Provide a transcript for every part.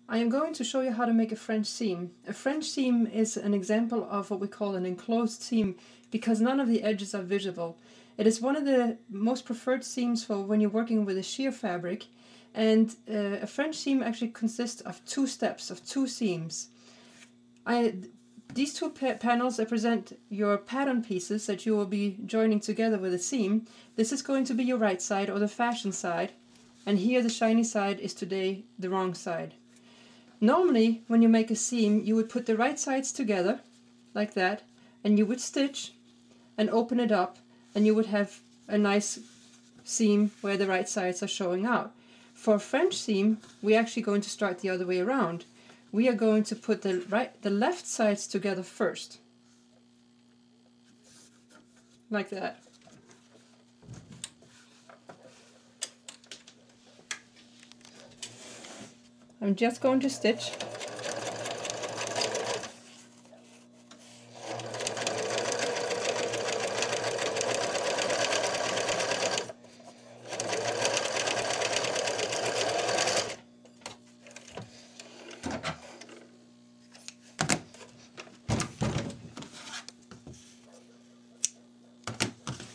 I am going to show you how to make a French seam. A French seam is an example of what we call an enclosed seam because none of the edges are visible. It is one of the most preferred seams for when you're working with a sheer fabric, and a French seam actually consists of two steps, of two seams. These two panels represent your pattern pieces that you will be joining together with a seam. This is going to be your right side, or the fashion side, and here the shiny side is today the wrong side. Normally, when you make a seam, you would put the right sides together, like that, and you would stitch and open it up, and you would have a nice seam where the right sides are showing out. For a French seam, we're actually going to start the other way around. We are going to put the left sides together first, like that. I'm just going to stitch.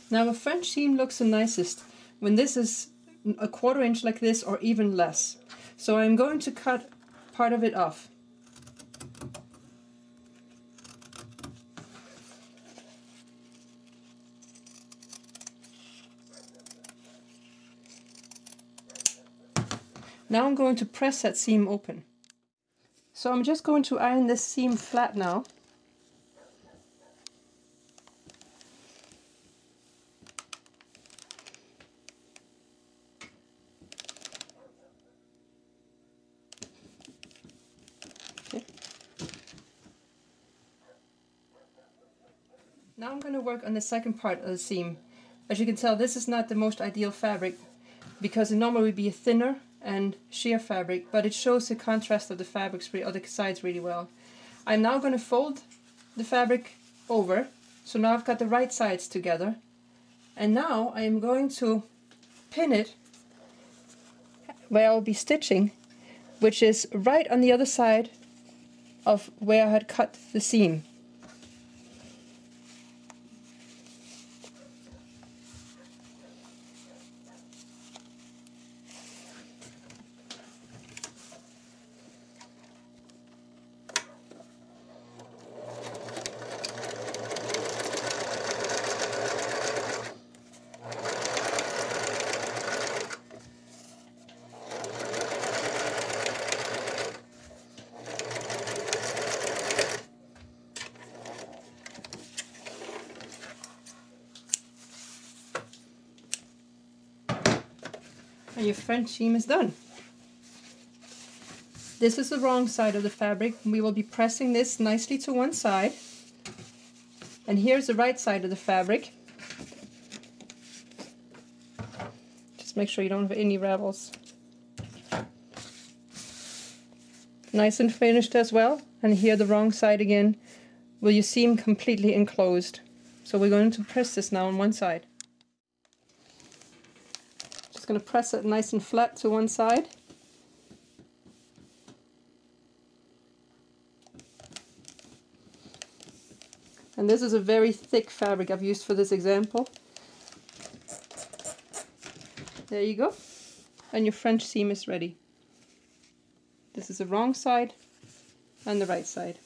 Now a French seam looks the nicest when this is a 1/4 inch like this, or even less. So I'm going to cut part of it off. Now I'm going to press that seam open. So I'm just going to iron this seam flat now. Okay. Now I'm going to work on the second part of the seam. As you can tell, this is not the most ideal fabric because it normally would be a thinner and sheer fabric, but it shows the contrast of the fabrics or the sides really well. I'm now going to fold the fabric over, so now I've got the right sides together, and now I am going to pin it where I'll be stitching, which is right on the other side of where I had cut the seam. And your French seam is done. This is the wrong side of the fabric. We will be pressing this nicely to one side. And here's the right side of the fabric. Just make sure you don't have any ravels. Nice and finished as well. And here the wrong side again, will your seam completely enclosed. So we're going to press this now on one side. Just going to press it nice and flat to one side. And this is a very thick fabric I've used for this example. There you go. And your French seam is ready. This is the wrong side and the right side.